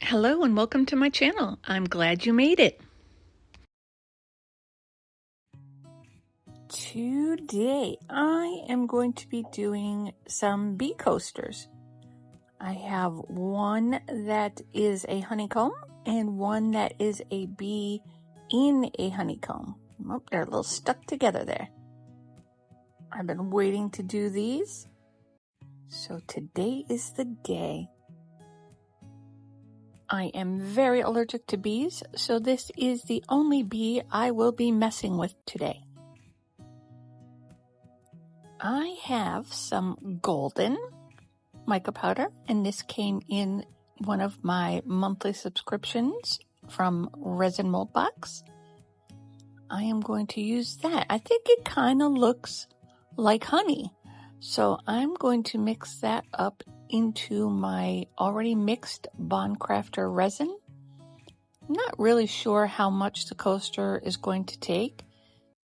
Hello and welcome to my channel. I'm glad you made it. Today I am going to be doing some bee coasters. I have one that is a honeycomb and one that is a bee in a honeycomb. Oh, they're a little stuck together there. I've been waiting to do these, so today is the day. I am very allergic to bees, so this is the only bee I will be messing with today. I have some golden mica powder, and this came in one of my monthly subscriptions from Resin Mold Box. I am going to use that. I think it kind of looks like honey, so I'm going to mix that up into my already mixed Bondcrafter resin. I'm not really sure how much the coaster is going to take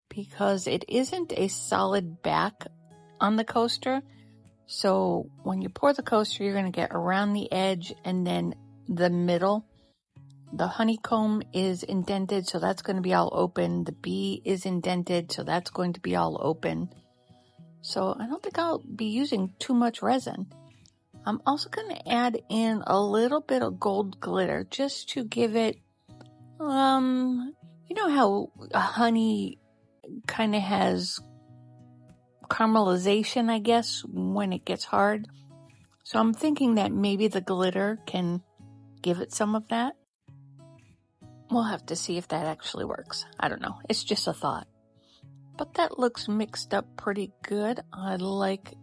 because it isn't a solid back on the coaster. So when you pour the coaster, you're going to get around the edge and then the middle. The honeycomb is indented, so that's going to be all open. The bee is indented, so that's going to be all open. So I don't think I'll be using too much resin. I'm also going to add in a little bit of gold glitter just to give it, you know how honey kind of has caramelization, I guess, when it gets hard. So I'm thinking that maybe the glitter can give it some of that. We'll have to see if that actually works. I don't know. It's just a thought. But that looks mixed up pretty good. I like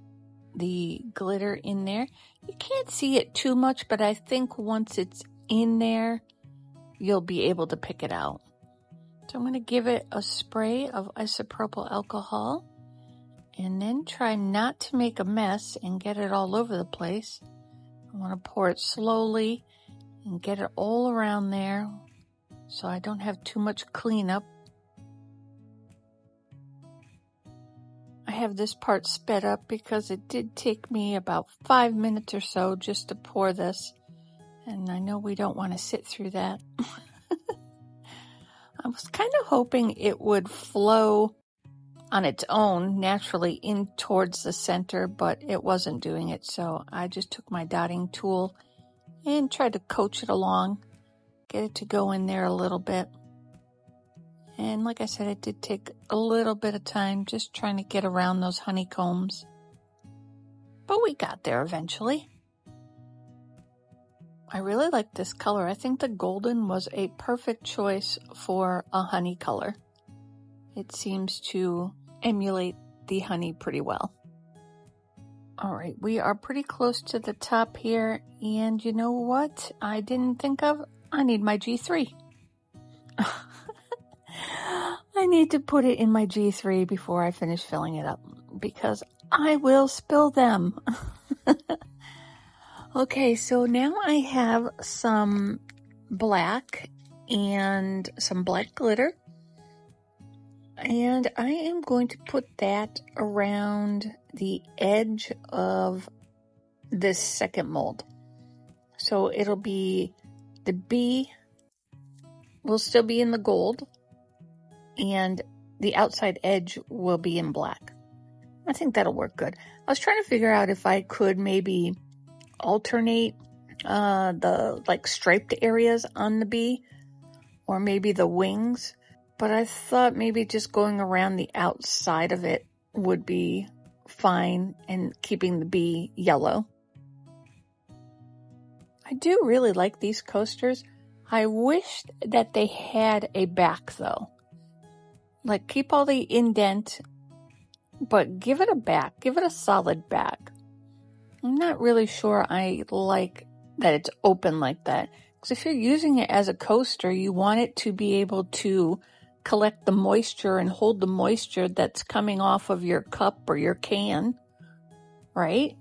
the glitter in there. You can't see it too much, but I think once it's in there, you'll be able to pick it out. So I'm going to give it a spray of isopropyl alcohol and then try not to make a mess and get it all over the place. I want to pour it slowly and get it all around there so I don't have too much cleanup. I have this part sped up because it did take me about 5 minutes or so just to pour this, and I know we don't want to sit through that. I was kind of hoping it would flow on its own naturally in towards the center, but it wasn't doing it, so I just took my dotting tool and tried to coach it along, get it to go in there a little bit. And like I said, it did take a little bit of time just trying to get around those honeycombs. But we got there eventually. I really like this color. I think the golden was a perfect choice for a honey color. It seems to emulate the honey pretty well. All right, we are pretty close to the top here. And you know what I didn't think of? I need my G3. I need to put it in my G3 before I finish filling it up because I will spill them. Okay, so now I have some black and some black glitter. And I am going to put that around the edge of this second mold. So it'll be the bee will still be in the gold, and the outside edge will be in black. I think that'll work good. I was trying to figure out if I could maybe alternate the like striped areas on the bee, or maybe the wings, but I thought maybe just going around the outside of it would be fine and keeping the bee yellow. I do really like these coasters. I wish that they had a back though. Like, keep all the indent, but give it a back. Give it a solid back. I'm not really sure I like that it's open like that. Because if you're using it as a coaster, you want it to be able to collect the moisture and hold the moisture that's coming off of your cup or your can, right?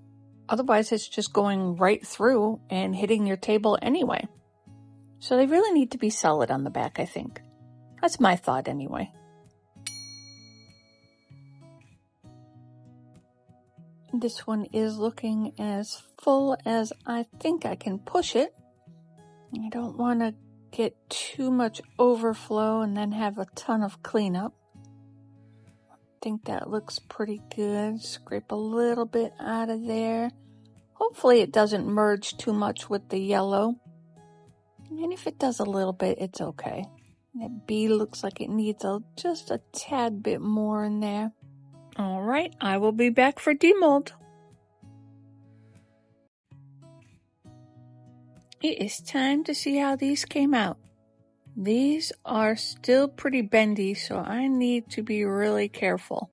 Otherwise, it's just going right through and hitting your table anyway. So they really need to be solid on the back, I think. That's my thought anyway. This one is looking as full as I think I can push it. I don't want to get too much overflow and then have a ton of cleanup. I think that looks pretty good. Scrape a little bit out of there. Hopefully it doesn't merge too much with the yellow. And if it does a little bit, it's okay. That bee looks like it needs just a tad bit more in there. All right, I will be back for demold. It is time to see how these came out. These are still pretty bendy, so I need to be really careful.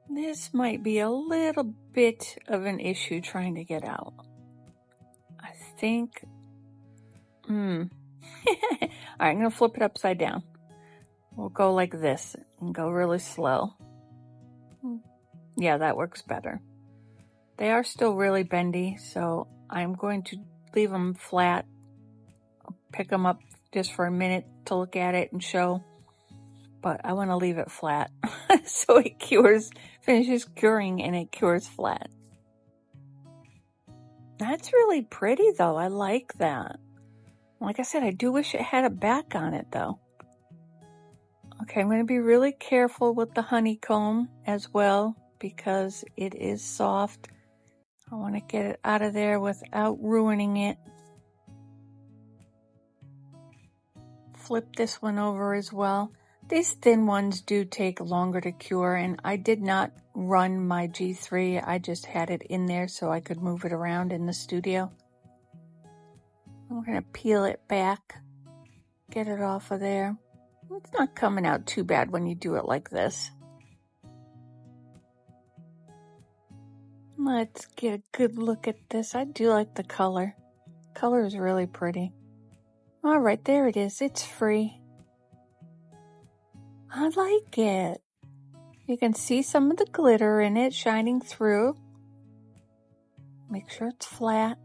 This might be a little bit of an issue trying to get out. I think, all right, I'm going to flip it upside down. We'll go like this and go really slow. Yeah, that works better. They are still really bendy, so I'm going to leave them flat. I'll pick them up just for a minute to look at it and show, but I want to leave it flat so it finishes curing and it cures flat. That's really pretty though. I like that. Like I said, I do wish it had a back on it though. Okay, I'm going to be really careful with the honeycomb as well because it is soft. I want to get it out of there without ruining it. Flip this one over as well. These thin ones do take longer to cure, and I did not run my G3. I just had it in there so I could move it around in the studio. I'm going to peel it back, get it off of there. It's not coming out too bad when you do it like this. Let's get a good look at this. I do like the color. Color is really pretty. All right, there it is. It's free. I like it. You can see some of the glitter in it shining through. Make sure it's flat.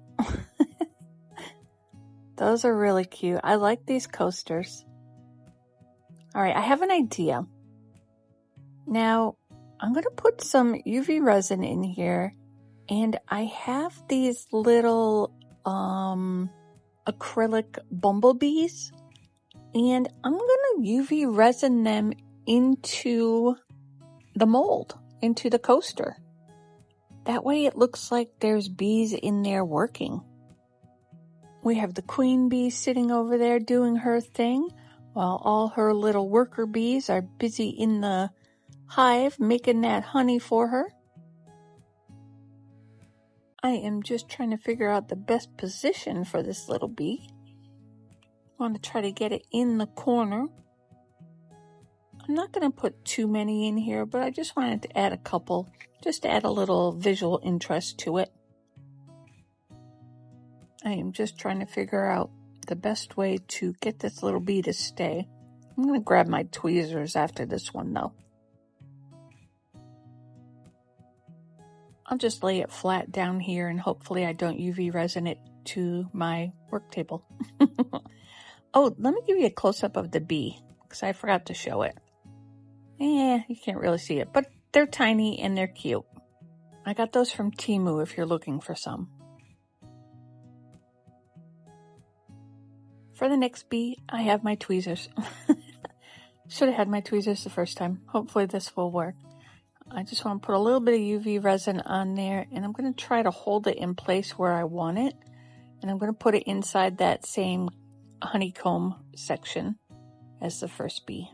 Those are really cute. I like these coasters. All right, I have an idea. Now, I'm going to put some UV resin in here, and I have these little acrylic bumblebees, and I'm going to UV resin them into the mold, into the coaster. That way it looks like there's bees in there working. We have the queen bee sitting over there doing her thing, while all her little worker bees are busy in the hive making that honey for her. I am just trying to figure out the best position for this little bee. I want to try to get it in the corner. I'm not going to put too many in here, but I just wanted to add a couple, just to add a little visual interest to it. I am just trying to figure out the best way to get this little bee to stay. I'm going to grab my tweezers after this one though. I'll just lay it flat down here and hopefully I don't UV resin it to my work table. Oh, let me give you a close-up of the bee because I forgot to show it. You can't really see it, but they're tiny and they're cute. I got those from Temu if you're looking for some. For the next bee, I have my tweezers. Should have had my tweezers the first time. Hopefully this will work. I just want to put a little bit of UV resin on there, and I'm going to try to hold it in place where I want it. And I'm going to put it inside that same honeycomb section as the first bee.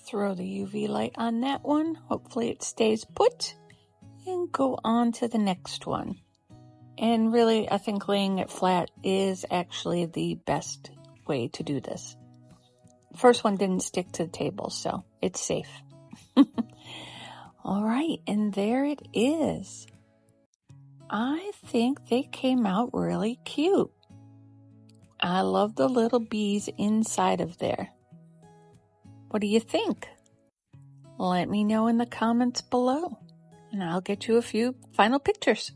Throw the UV light on that one. Hopefully it stays put. And go on to the next one. And really, I think laying it flat is actually the best way to do this. The first one didn't stick to the table, so it's safe. All right, and there it is. I think they came out really cute. I love the little bees inside of there. What do you think? Let me know in the comments below, and I'll get you a few final pictures.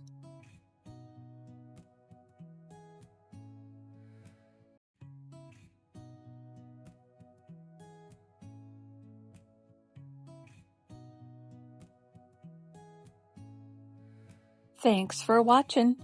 Thanks for watching.